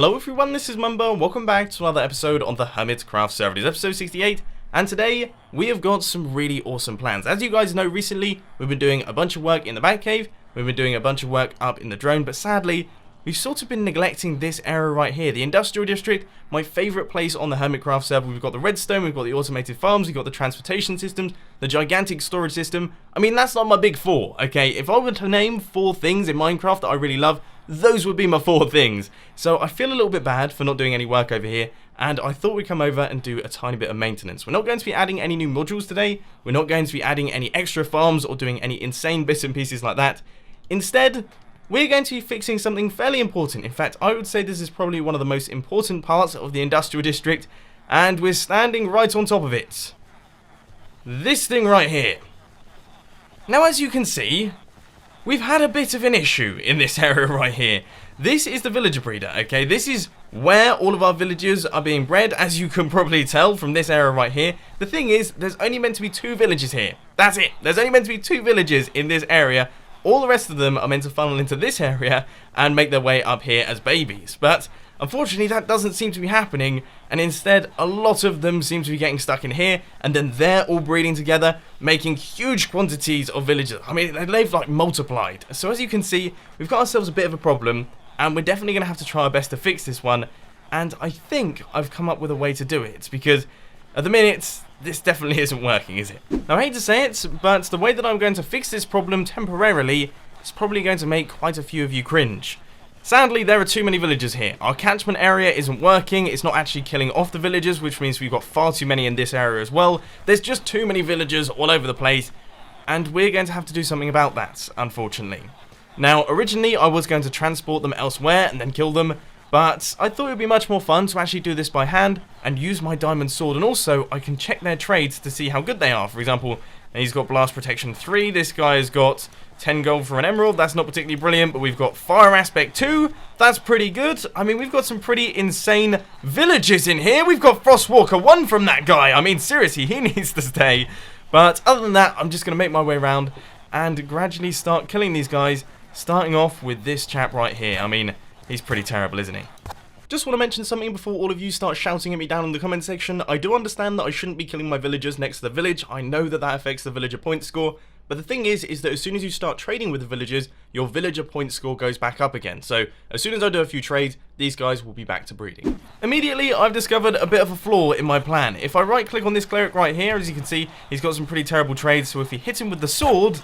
Hello everyone, this is Mumbo, and welcome back to another episode on the Hermitcraft server. It is episode 68, and today we have got some really awesome plans. As you guys know, recently we've been doing a bunch of work in the Batcave, we've been doing a bunch of work up in the drone, but sadly, we've sort of been neglecting this area right here, the Industrial District, my favourite place on the Hermitcraft server. We've got the Redstone, we've got the automated farms, we've got the transportation systems, the gigantic storage system. I mean, that's not my big four, okay? If I were to name 4 things in Minecraft that I really love, those would be my 4 things. So I feel a little bit bad for not doing any work over here, and I thought we'd come over and do a tiny bit of maintenance. We're not going to be adding any new modules today, we're not going to be adding any extra farms or doing any insane bits and pieces like that. Instead, we're going to be fixing something fairly important. In fact, I would say this is probably one of the most important parts of the Industrial District, and we're standing right on top of it. This thing right here. Now, as you can see, we've had a bit of an issue in this area right here. This is the villager breeder, okay? This is where all of our villagers are being bred, as you can probably tell from this area right here. The thing is, there's only meant to be 2 villages here. That's it. There's only meant to be 2 villages in this area. All the rest of them are meant to funnel into this area and make their way up here as babies. But unfortunately, that doesn't seem to be happening, and instead, a lot of them seem to be getting stuck in here, and then they're all breeding together, making huge quantities of villagers. I mean, they've like multiplied. So as you can see, we've got ourselves a bit of a problem, and we're definitely going to have to try our best to fix this one. And I think I've come up with a way to do it, because at the minute, this definitely isn't working, is it? Now, I hate to say it, but the way that I'm going to fix this problem temporarily is probably going to make quite a few of you cringe. Sadly, there are too many villagers here. Our catchment area isn't working, it's not actually killing off the villagers, which means we've got far too many in this area as well. There's just too many villagers all over the place, and we're going to have to do something about that, unfortunately. Now, originally, I was going to transport them elsewhere and then kill them, but I thought it would be much more fun to actually do this by hand and use my diamond sword, and also I can check their trades to see how good they are. For example, he's got blast protection 3, this guy's got 10 gold for an emerald, that's not particularly brilliant, but we've got fire aspect 2, that's pretty good. I mean, we've got some pretty insane villagers in here. We've got Frostwalker 1 from that guy. I mean, seriously, he needs to stay. But other than that, I'm just going to make my way around and gradually start killing these guys, starting off with this chap right here. I mean, he's pretty terrible, isn't he? Just want to mention something before all of you start shouting at me down in the comment section. I do understand that I shouldn't be killing my villagers next to the village. I know that that affects the villager point score. But the thing is that as soon as you start trading with the villagers, your villager point score goes back up again. So as soon as I do a few trades, these guys will be back to breeding. Immediately, I've discovered a bit of a flaw in my plan. If I right click on this cleric right here, as you can see, he's got some pretty terrible trades. So if we hit him with the sword,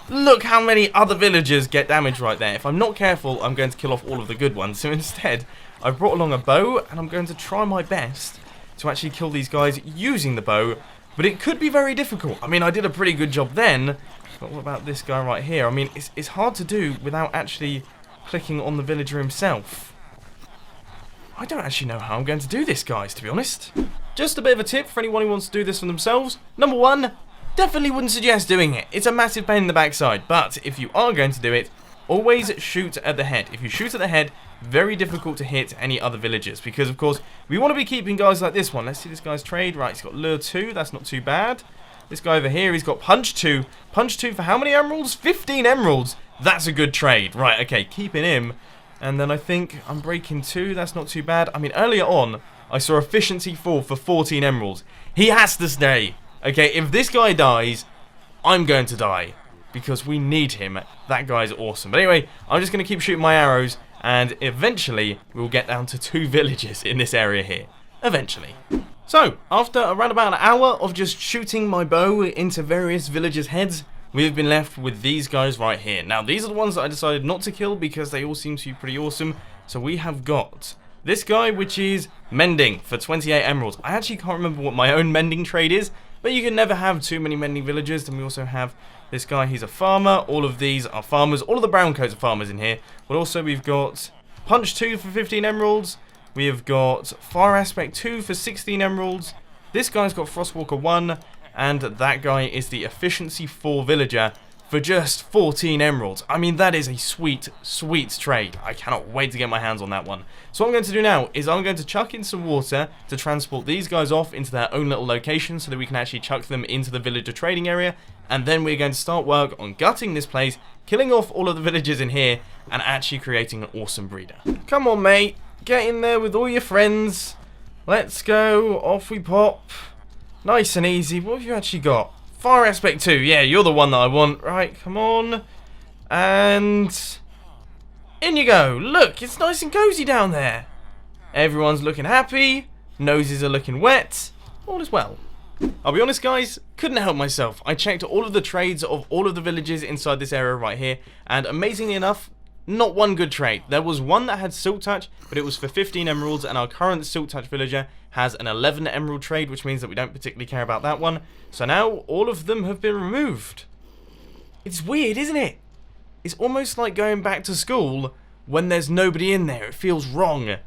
look how many other villagers get damaged right there. If I'm not careful, I'm going to kill off all of the good ones. So instead, I've brought along a bow, and I'm going to try my best to actually kill these guys using the bow. But it could be very difficult. I mean, I did a pretty good job then, but what about this guy right here? I mean, it's hard to do without actually clicking on the villager himself. I don't actually know how I'm going to do this, guys, to be honest. Just a bit of a tip for anyone who wants to do this for themselves. Number 1, definitely wouldn't suggest doing it. It's a massive pain in the backside, but if you are going to do it, always shoot at the head. If you shoot at the head, very difficult to hit any other villagers, because of course we want to be keeping guys like this one. Let's see this guy's trade. Right, he's got lure 2, that's not too bad. This guy over here, he's got punch 2. Punch 2 for how many emeralds? 15 emeralds. That's a good trade. Right, okay, keeping him. And then I think I'm breaking 2, that's not too bad. I mean, earlier on I saw efficiency 4 for 14 emeralds. He has to stay. Okay, if this guy dies, I'm going to die, because we need him. That guy's awesome. But anyway, I'm just going to keep shooting my arrows, and eventually we'll get down to 2 villages in this area here. Eventually. So, after around about an hour of just shooting my bow into various villagers' heads, we've been left with these guys right here. Now, these are the ones that I decided not to kill because they all seem to be pretty awesome. So we have got this guy, which is mending for 28 emeralds. I actually can't remember what my own mending trade is, but you can never have too many mending villagers. Then we also have this guy, he's a farmer. All of these are farmers. All of the brown coats are farmers in here. But also we've got punch 2 for 15 emeralds. We have got fire aspect 2 for 16 emeralds. This guy's got Frostwalker 1. And that guy is the efficiency 4 villager for just 14 emeralds. I mean, that is a sweet, sweet trade. I cannot wait to get my hands on that one. So what I'm going to do now is I'm going to chuck in some water to transport these guys off into their own little location so that we can actually chuck them into the villager trading area. And then we're going to start work on gutting this place, killing off all of the villagers in here, and actually creating an awesome breeder. Come on, mate. get in there with all your friends. Let's go. Off we pop. Nice and easy. What have you actually got? Fire aspect 2. Yeah, you're the one that I want. Right, come on. And in you go. Look, it's nice and cozy down there. Everyone's looking happy. Noses are looking wet. All is well. I'll be honest, guys, couldn't help myself. I checked all of the trades of all of the villages inside this area right here, and amazingly enough, not one good trade. There was one that had Silk Touch, but it was for 15 emeralds, and our current Silk Touch villager has an 11 emerald trade, which means that we don't particularly care about that one. So now all of them have been removed. It's weird, isn't it? It's almost like going back to school when there's nobody in there. It feels wrong.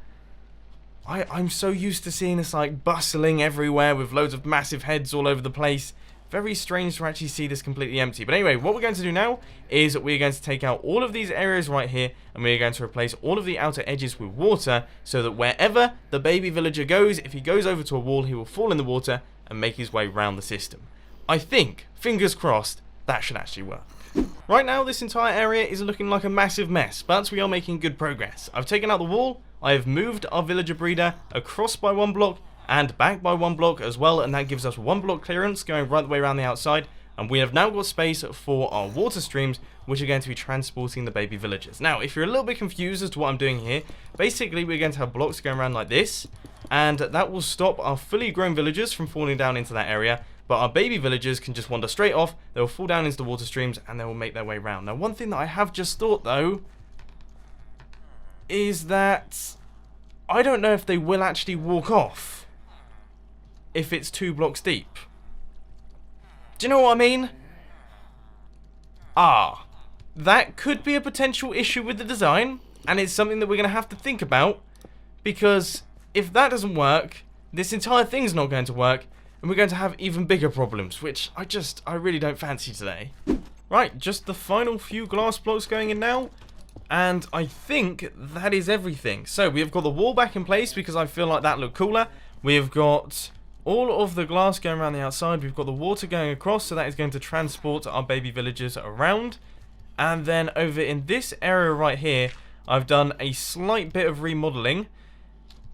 I'm so used to seeing this like bustling everywhere with loads of massive heads all over the place. Very strange to actually see this completely empty. But anyway, what we're going to do now is we're going to take out all of these areas right here, and we're going to replace all of the outer edges with water, so that wherever the baby villager goes, if he goes over to a wall, he will fall in the water and make his way around the system. I think, fingers crossed, that should actually work. Right now, this entire area is looking like a massive mess, but we are making good progress. I've taken out the wall, I have moved our villager breeder across by 1 block, and back by 1 block as well, and that gives us 1 block clearance going right the way around the outside, and we have now got space for our water streams, which are going to be transporting the baby villagers. Now, if you're a little bit confused as to what I'm doing here, basically we're going to have blocks going around like this, and that will stop our fully grown villagers from falling down into that area, but our baby villagers can just wander straight off, they will fall down into the water streams, and they will make their way around. Now, one thing that I have just thought, though, is that I don't know if they will actually walk off if it's 2 blocks deep. Do you know what I mean? That could be a potential issue with the design, and it's something that we're going to have to think about, because if that doesn't work, this entire thing's not going to work, and we're going to have even bigger problems, which I really don't fancy today. Right, just the final few glass blocks going in now, and I think that is everything. So we have got the wall back in place because I feel like that looked cooler. We have got all of the glass going around the outside. We've got the water going across, so that is going to transport our baby villagers around. And then over in this area right here, I've done a slight bit of remodeling,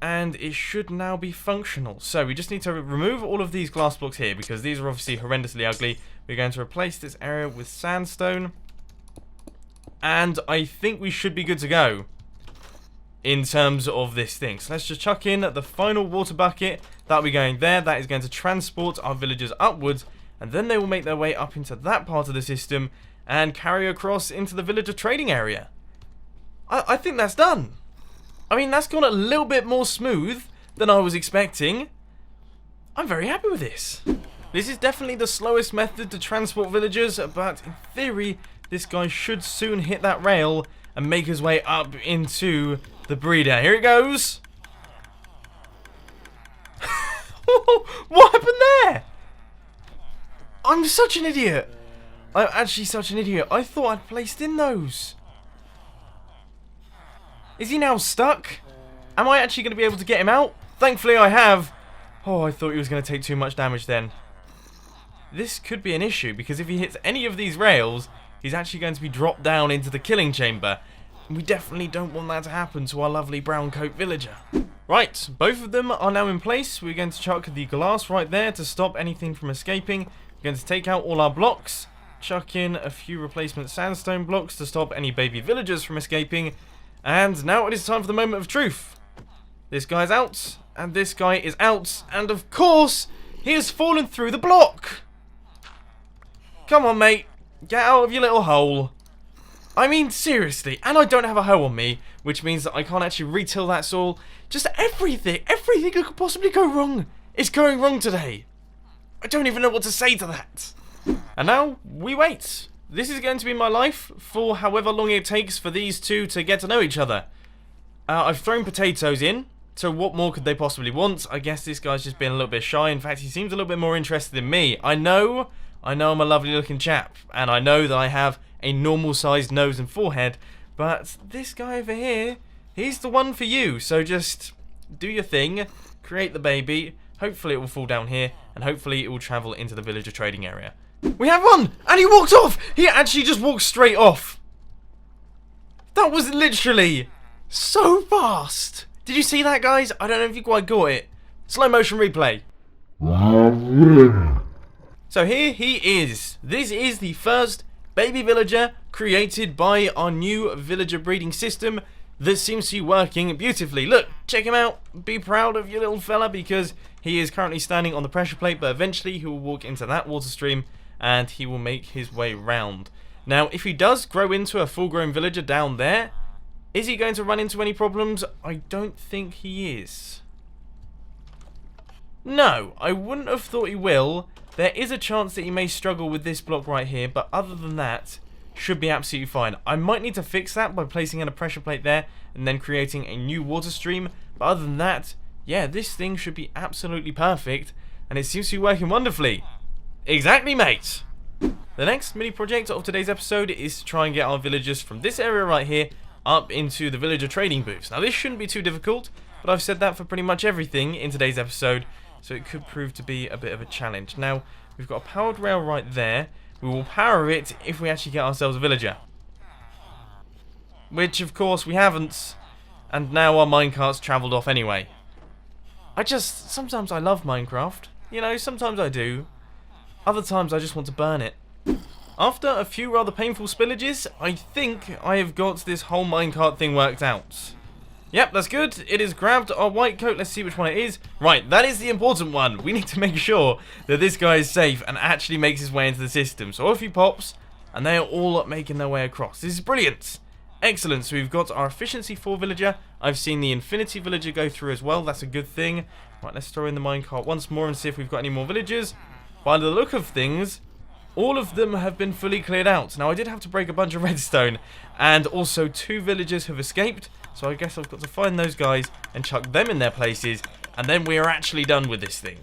and it should now be functional. So we just need to remove all of these glass blocks here because these are obviously horrendously ugly. We're going to replace this area with sandstone, and I think we should be good to go in terms of this thing. So let's just chuck in the final water bucket. That'll be going there. That is going to transport our villagers upwards, and then they will make their way up into that part of the system and carry across into the villager trading area. I think that's done. I mean, that's gone a little bit more smooth than I was expecting. I'm very happy with this. This is definitely the slowest method to transport villagers, but in theory, this guy should soon hit that rail and make his way up into the breeder. Here it goes. What happened there? I'm such an idiot. I'm actually such an idiot. I thought I'd placed in those. Is he now stuck? Am I actually going to be able to get him out? Thankfully I have. Oh, I thought he was going to take too much damage then. This could be an issue, because if he hits any of these rails, he's actually going to be dropped down into the killing chamber. We definitely don't want that to happen to our lovely brown coat villager. Right, both of them are now in place. We're going to chuck the glass right there to stop anything from escaping. We're going to take out all our blocks, chuck in a few replacement sandstone blocks to stop any baby villagers from escaping. And now it is time for the moment of truth. This guy's out, and this guy is out, and of course, he has fallen through the block. Come on, mate. Get out of your little hole. I mean, seriously. And I don't have a hoe on me, which means that I can't actually retill that soil. Just everything that could possibly go wrong is going wrong today. I don't even know what to say to that. And now, we wait. This is going to be my life for however long it takes for these two to get to know each other. I've thrown potatoes in, so what more could they possibly want? I guess this guy's just being a little bit shy. In fact, he seems a little bit more interested in me. I know I'm a lovely looking chap, and I know that I have a normal sized nose and forehead, but this guy over here, he's the one for you. So just do your thing, create the baby, hopefully it will fall down here, and hopefully it will travel into the villager trading area. We have one! And he walked off! He actually just walked straight off. That was literally so fast. Did you see that, guys? I don't know if you quite got it. Slow motion replay. So here he is. This is the first baby villager created by our new villager breeding system that seems to be working beautifully. Look, check him out. Be proud of your little fella, because he is currently standing on the pressure plate, but eventually he will walk into that water stream and he will make his way round. Now, if he does grow into a full-grown villager down there, is he going to run into any problems? I don't think he is. No, I wouldn't have thought he will. There is a chance that he may struggle with this block right here, but other than that, should be absolutely fine. I might need to fix that by placing in a pressure plate there and then creating a new water stream, but other than that, yeah, this thing should be absolutely perfect, and it seems to be working wonderfully. Exactly, mate! The next mini project of today's episode is to try and get our villagers from this area right here up into the villager trading booths. Now, this shouldn't be too difficult, but I've said that for pretty much everything in today's episode, so it could prove to be a bit of a challenge. Now, we've got a powered rail right there. We will power it if we actually get ourselves a villager. Which, of course, we haven't. And now our minecart's travelled off anyway. Sometimes I love Minecraft. You know, sometimes I do. Other times I just want to burn it. After a few rather painful spillages, I think I have got this whole minecart thing worked out. Yep, that's good. It has grabbed our white coat. Let's see which one it is. Right, that is the important one. We need to make sure that this guy is safe and actually makes his way into the system. So off he pops, and they are all making their way across. This is brilliant. Excellent. So we've got our efficiency 4 villager. I've seen the infinity villager go through as well. That's a good thing. Right, let's throw in the minecart once more and see if we've got any more villagers. By the look of things, all of them have been fully cleared out. Now, I did have to break a bunch of redstone, and also 2 villagers have escaped. So I guess I've got to find those guys and chuck them in their places, and then we are actually done with this thing.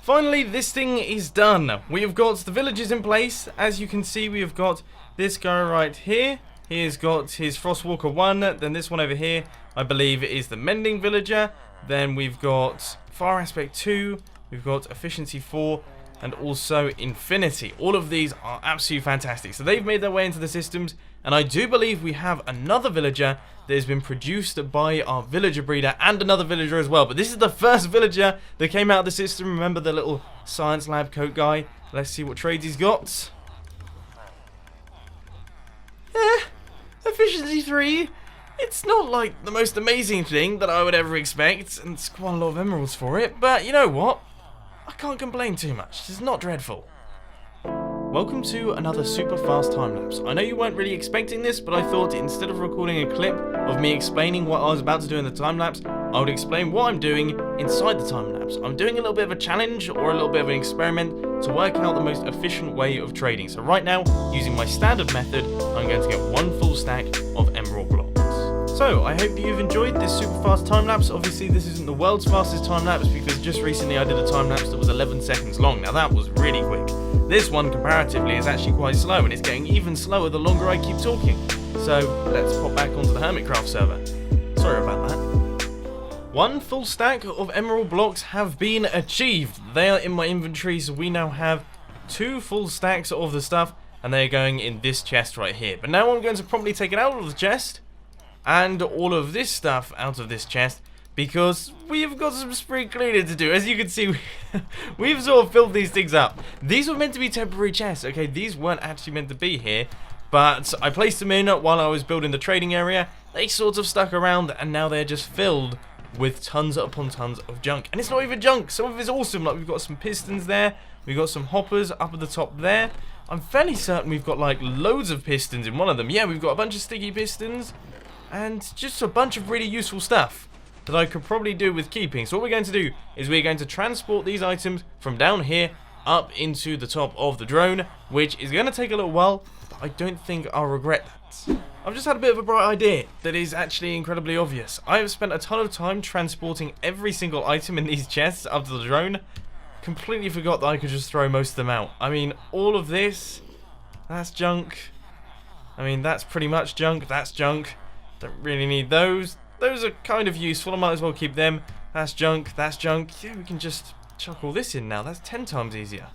Finally, this thing is done. We have got the villagers in place. As you can see, we have got this guy right here. He has got his Frostwalker 1. Then this one over here, I believe, is the Mending Villager. Then we've got Fire Aspect 2. We've got Efficiency 4. And also Infinity. All of these are absolutely fantastic. So they've made their way into the systems, and I do believe we have another villager that has been produced by our villager breeder, and another villager as well. But this is the first villager that came out of the system. Remember the little science lab coat guy? Let's see what trades he's got. Efficiency 3. It's not like the most amazing thing that I would ever expect, and it's quite a lot of emeralds for it, but you know what? I can't complain too much. It's not dreadful. Welcome to another super fast time lapse. I know you weren't really expecting this, but I thought instead of recording a clip of me explaining what I was about to do in the time lapse, I would explain what I'm doing inside the time lapse. I'm doing a little bit of a challenge or a little bit of an experiment to work out the most efficient way of trading. So right now, using my standard method, I'm going to get 1 full stack of emerald blocks. So, I hope you've enjoyed this super fast time lapse. Obviously, this isn't the world's fastest time lapse because just recently I did a time lapse that was 11 seconds long. Now, that was really quick. This one, comparatively, is actually quite slow, and it's getting even slower the longer I keep talking. So, let's pop back onto the Hermitcraft server. Sorry about that. 1 full stack of emerald blocks have been achieved. They are in my inventory, so we now have 2 full stacks of the stuff, and they are going in this chest right here. But now I'm going to promptly take it out of the chest, and all of this stuff out of this chest, because we have got some spring cleaning to do. As you can see, we've sort of filled these things up. These were meant to be temporary chests, okay? These weren't actually meant to be here, but I placed them in while I was building the trading area. They sort of stuck around, and now they're just filled with tons upon tons of junk. And it's not even junk. Some of it's awesome. Like, we've got some pistons there. We've got some hoppers up at the top there. I'm fairly certain we've got, like, loads of pistons in one of them. Yeah, we've got a bunch of sticky pistons. And just a bunch of really useful stuff that I could probably do with keeping. So what we're going to do is we're going to transport these items from down here up into the top of the drone, which is going to take a little while, but I don't think I'll regret that. I've just had a bit of a bright idea that is actually incredibly obvious. I have spent a ton of time transporting every single item in these chests up to the drone. Completely forgot that I could just throw most of them out. I mean, all of this, that's junk. I mean, that's pretty much junk. That's junk. Don't really need those. Those are kind of useful. I might as well keep them. That's junk. That's junk. Yeah, we can just chuck all this in now. That's 10 times easier.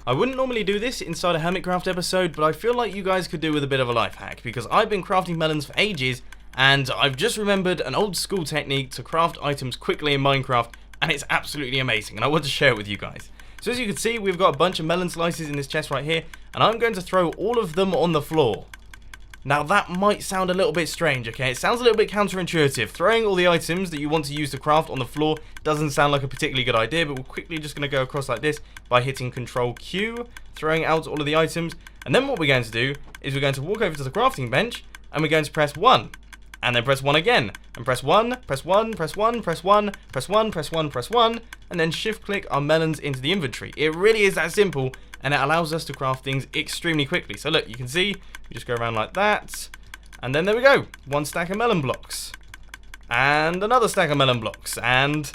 I wouldn't normally do this inside a Hermitcraft episode, but I feel like you guys could do with a bit of a life hack, because I've been crafting melons for ages, and I've just remembered an old school technique to craft items quickly in Minecraft, and it's absolutely amazing, and I want to share it with you guys. So as you can see, we've got a bunch of melon slices in this chest right here, and I'm going to throw all of them on the floor. Now that might sound a little bit strange, okay? It sounds a little bit counterintuitive. Throwing all the items that you want to use to craft on the floor doesn't sound like a particularly good idea, but we're quickly just going to go across like this by hitting Control Q, throwing out all of the items. And then what we're going to do is we're going to walk over to the crafting bench, and we're going to press 1. And then press 1 again. And press 1, press 1, press 1, press 1, press 1, press 1, press 1, and then shift click our melons into the inventory. It really is that simple, and it allows us to craft things extremely quickly. So look, you can see, we just go around like that, and then there we go. 1 stack of melon blocks. And another stack of melon blocks. And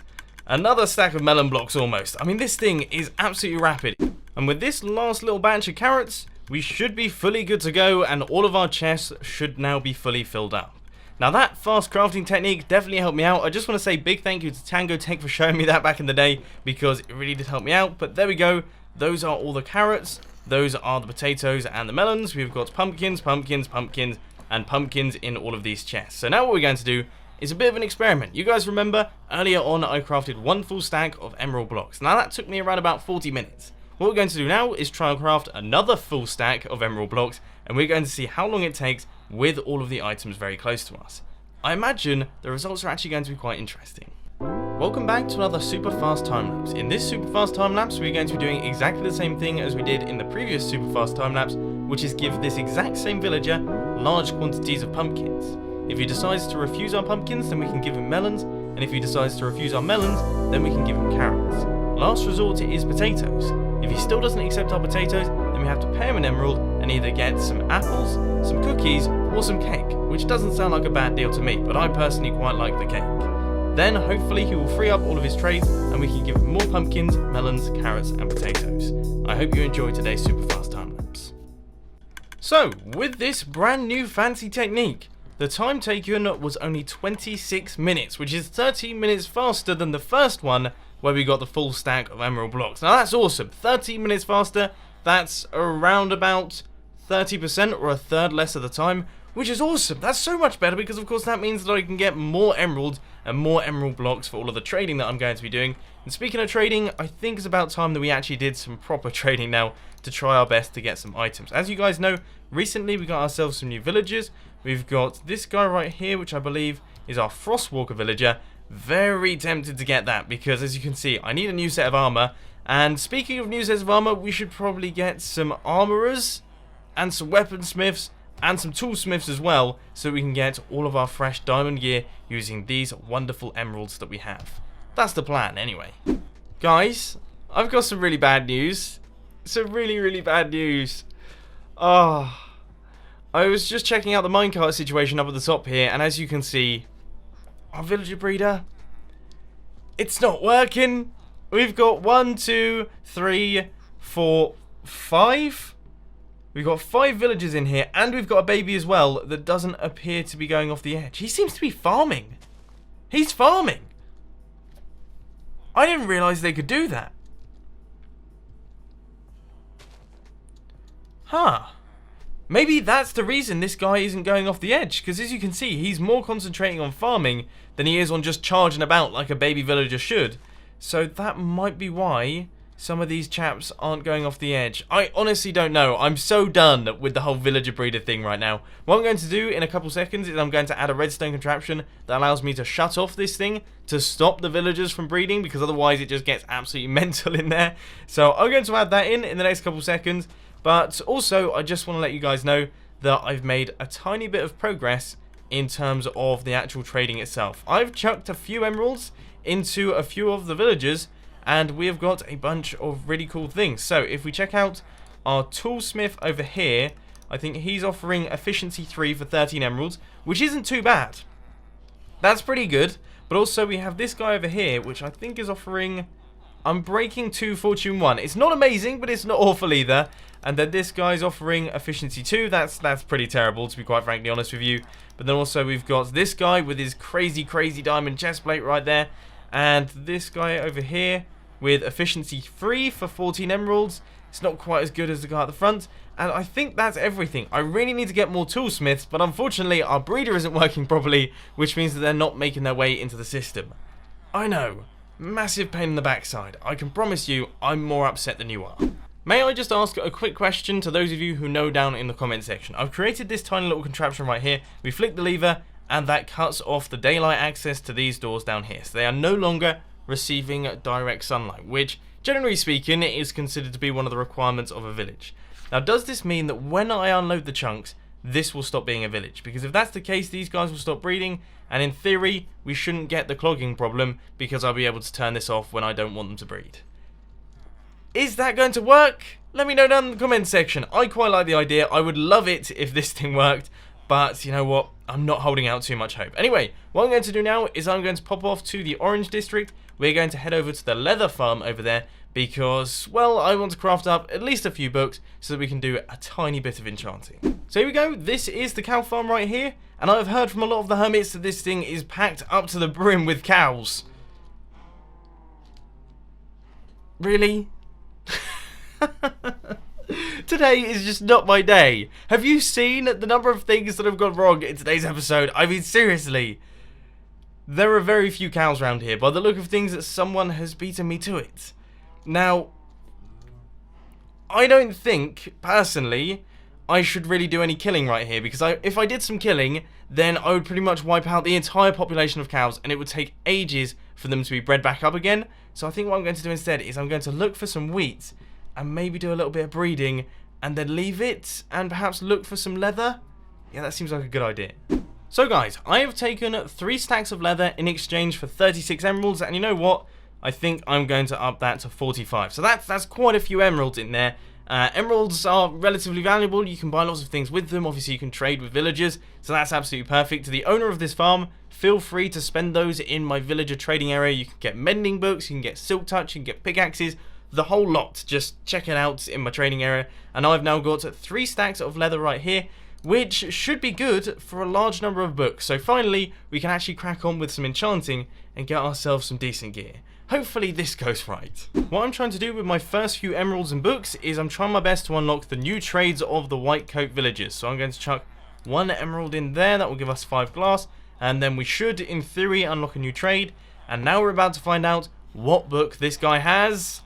another stack of melon blocks almost. I mean, this thing is absolutely rapid. And with this last little batch of carrots, we should be fully good to go, and all of our chests should now be fully filled up. Now that fast crafting technique definitely helped me out. I just want to say big thank you to Tango Tech for showing me that back in the day, because it really did help me out. But there we go. Those are all the carrots. Those are the potatoes and the melons. We've got pumpkins, pumpkins, pumpkins, and pumpkins in all of these chests. So now what we're going to do is a bit of an experiment. You guys remember earlier on I crafted 1 full stack of emerald blocks. Now that took me around about 40 minutes. What we're going to do now is try and craft another full stack of emerald blocks, and we're going to see how long it takes with all of the items very close to us. I imagine the results are actually going to be quite interesting. Welcome back to another super fast time lapse. In this super fast time lapse, we're going to be doing exactly the same thing as we did in the previous super fast time lapse, which is give this exact same villager large quantities of pumpkins. If he decides to refuse our pumpkins, then we can give him melons, and if he decides to refuse our melons, then we can give him carrots. Last resort is potatoes. If he still doesn't accept our potatoes, then we have to pay him an emerald and either get some apples, some cookies, or some cake, which doesn't sound like a bad deal to me, but I personally quite like the cake. Then hopefully he will free up all of his trades and we can give him more pumpkins, melons, carrots, and potatoes. I hope you enjoyed today's super fast time lapse. So, with this brand new fancy technique, the time taken was only 26 minutes, which is 13 minutes faster than the first one where we got the full stack of emerald blocks. Now that's awesome. 13 minutes faster, that's around about 30% or a third less of the time, which is awesome. That's so much better because of course that means that I can get more emeralds and more emerald blocks for all of the trading that I'm going to be doing. And speaking of trading, I think it's about time that we actually did some proper trading now to try our best to get some items. As you guys know, recently we got ourselves some new villagers. We've got this guy right here, which I believe is our Frostwalker villager. Very tempted to get that because as you can see, I need a new set of armor. And speaking of new sets of armor, we should probably get some armorers and some weaponsmiths and some toolsmiths as well, so we can get all of our fresh diamond gear using these wonderful emeralds that we have. That's the plan anyway. Guys, I've got some really bad news. Some really bad news. I was just checking out the minecart situation up at the top here, and as you can see, our villager breeder, it's not working. We've got 1, 2, 3, 4, 5. We've got 5 villagers in here, and we've got a baby as well that doesn't appear to be going off the edge. He seems to be farming. He's farming. I didn't realize they could do that. Huh. Maybe that's the reason this guy isn't going off the edge, because as you can see, he's more concentrating on farming than he is on just charging about like a baby villager should. So that might be why some of these chaps aren't going off the edge. I honestly don't know. I'm so done with the whole villager breeder thing right now. What I'm going to do in a couple seconds is I'm going to add a redstone contraption that allows me to shut off this thing to stop the villagers from breeding, because otherwise it just gets absolutely mental in there. So I'm going to add that in the next couple seconds. But also, I just want to let you guys know that I've made a tiny bit of progress in terms of the actual trading itself. I've chucked a few emeralds into a few of the villagers, and we have got a bunch of really cool things. So if we check out our toolsmith over here, I think he's offering efficiency 3 for 13 emeralds, which isn't too bad. That's pretty good. But also we have this guy over here, which I think is offering Unbreaking 2, Fortune 1. It's not amazing, but it's not awful either. And then this guy's offering efficiency 2. That's pretty terrible, to be quite frankly honest with you. But then also we've got this guy with his crazy diamond chestplate right there. And this guy over here with efficiency 3 for 14 emeralds. It's not quite as good as the guy at the front. And I think that's everything. I really need to get more toolsmiths, but unfortunately our breeder isn't working properly, which means that they're not making their way into the system. I know, massive pain in the backside. I can promise you I'm more upset than you are. May I just ask a quick question to those of you who know down in the comment section. I've created this tiny little contraption right here. We flick the lever and that cuts off the daylight access to these doors down here. So they are no longer receiving direct sunlight, which generally speaking is considered to be one of the requirements of a village. Now does this mean that when I unload the chunks, this will stop being a village? Because if that's the case, these guys will stop breeding, and in theory we shouldn't get the clogging problem because I'll be able to turn this off when I don't want them to breed. Is that going to work? Let me know down in the comment section. I quite like the idea. I would love it if this thing worked, but you know what? I'm not holding out too much hope. Anyway, what I'm going to do now is I'm going to pop off to the orange district. We're going to head over to the leather farm over there because, well, I want to craft up at least a few books so that we can do a tiny bit of enchanting. So here we go. This is the cow farm right here, and I've heard from a lot of the hermits that this thing is packed up to the brim with cows. Really? Today is just not my day. Have you seen the number of things that have gone wrong in today's episode? I mean, seriously. There are very few cows around here. By the look of things, that someone has beaten me to it. Now, I don't think, personally, I should really do any killing right here. Because if I did some killing, then I would pretty much wipe out the entire population of cows. And it would take ages for them to be bred back up again. So I think what I'm going to do instead is I'm going to look for some wheat and maybe do a little bit of breeding and then leave it and perhaps look for some leather. Yeah, that seems like a good idea. So guys, I have taken 3 stacks of leather in exchange for 36 emeralds, and you know what? I think I'm going to up that to 45. So that's quite a few emeralds in there. Emeralds are relatively valuable. You can buy lots of things with them. Obviously, you can trade with villagers, so that's absolutely perfect. To the owner of this farm, feel free to spend those in my villager trading area. You can get mending books, you can get silk touch, you can get pickaxes, the whole lot. Just check it out in my trading area. And I've now got 3 stacks of leather right here, which should be good for a large number of books. So finally, we can actually crack on with some enchanting and get ourselves some decent gear. Hopefully this goes right. What I'm trying to do with my first few emeralds and books is I'm trying my best to unlock the new trades of the white coat villagers. So I'm going to chuck 1 emerald in there. That will give us 5 glass. And then we should, in theory, unlock a new trade. And now we're about to find out what book this guy has.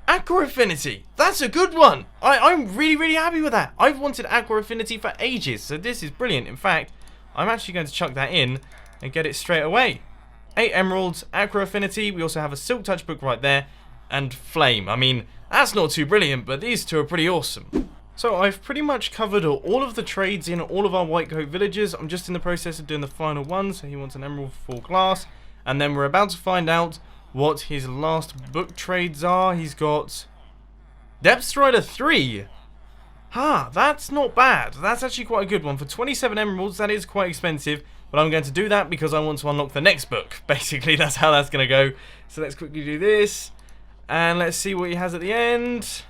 Aqua Affinity! That's a good one! I'm really happy with that. I've wanted Aqua Affinity for ages, so this is brilliant. In fact, I'm actually going to chuck that in and get it straight away. 8 emeralds, Aqua Affinity, we also have a Silk Touch book right there, and Flame. I mean, that's not too brilliant, but these two are pretty awesome. So I've pretty much covered all of the trades in all of our white coat villagers. I'm just in the process of doing the final one, so he wants an emerald for 4 glass, and then we're about to find out what his last book trades are. He's got Depth Strider 3. That's not bad. That's actually quite a good one. For 27 emeralds, that is quite expensive, but I'm going to do that because I want to unlock the next book. Basically, that's how that's going to go. So let's quickly do this, and let's see what he has at the end.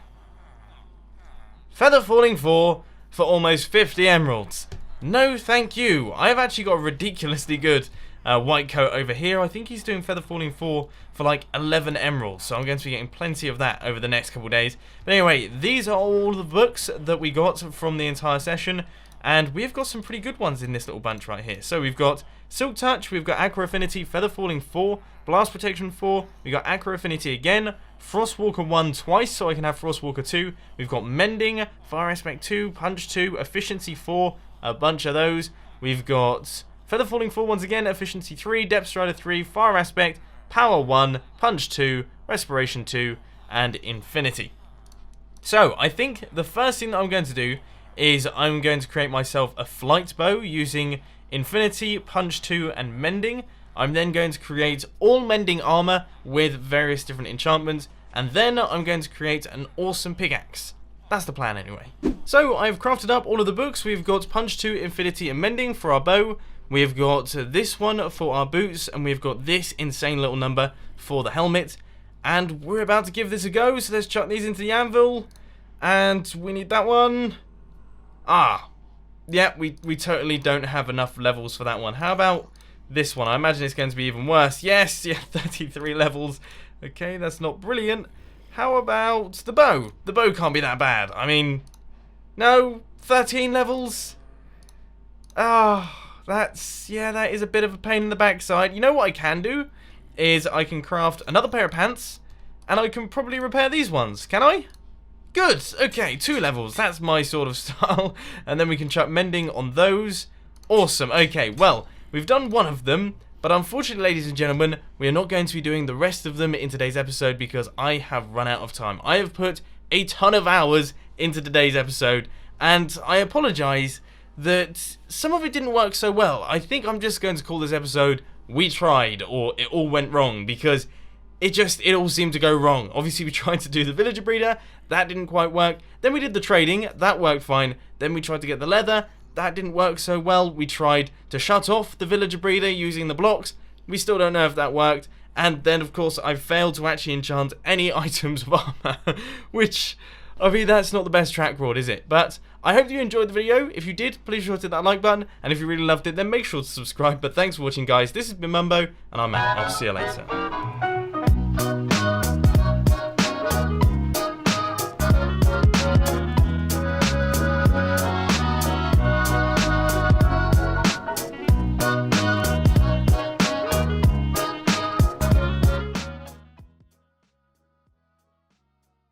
Feather Falling 4 for almost 50 emeralds. No, thank you. I've actually got a ridiculously good white coat over here. I think he's doing Feather Falling 4 for like 11 emeralds, so I'm going to be getting plenty of that over the next couple of days. But anyway, these are all the books that we got from the entire session, and we've got some pretty good ones in this little bunch right here. So we've got Silk Touch, we've got Aqua Affinity, Feather Falling 4, Blast Protection 4, we've got Aqua Affinity again, Frostwalker 1 twice so I can have Frostwalker 2, we've got Mending, Fire Aspect 2, Punch 2, Efficiency 4, a bunch of those. We've got Feather Falling 4 once again, Efficiency 3, Depth Strider 3, Fire Aspect, Power 1, Punch 2, Respiration 2, and Infinity. So, I think the first thing that I'm going to do is I'm going to create myself a flight bow using Infinity, Punch 2, and Mending. I'm then going to create all Mending armor with various different enchantments, and then I'm going to create an awesome pickaxe. That's the plan anyway. So, I've crafted up all of the books. We've got Punch 2, Infinity, and Mending for our bow. We've got this one for our boots, and we've got this insane little number for the helmet. And we're about to give this a go, so let's chuck these into the anvil. And we need that one. Yeah, we totally don't have enough levels for that one. How about this one? I imagine it's going to be even worse. Yes, yeah, 33 levels. Okay, that's not brilliant. How about the bow? The bow can't be that bad. I mean, no, 13 levels? Ah, that is a bit of a pain in the backside. You know what I can do? Is I can craft another pair of pants, and I can probably repair these ones. Can I? Good. Okay, 2 levels. That's my sort of style. And then we can chuck mending on those. Awesome. Okay, well, we've done one of them. But unfortunately, ladies and gentlemen, we are not going to be doing the rest of them in today's episode because I have run out of time. I have put a ton of hours into today's episode, and I apologize that some of it didn't work so well. I think I'm just going to call this episode We Tried, or It All Went Wrong, because it all seemed to go wrong. Obviously, we tried to do the villager breeder, that didn't quite work. Then we did the trading, that worked fine. Then we tried to get the leather, that didn't work so well. We tried to shut off the villager breeder using the blocks. We still don't know if that worked. And then, of course, I failed to actually enchant any items of armor, which, I mean, that's not the best track record, is it? But I hope you enjoyed the video. If you did, please sure to hit that like button. And if you really loved it, then make sure to subscribe. But thanks for watching, guys. This has been Mumbo, and I'm out. I'll see you later.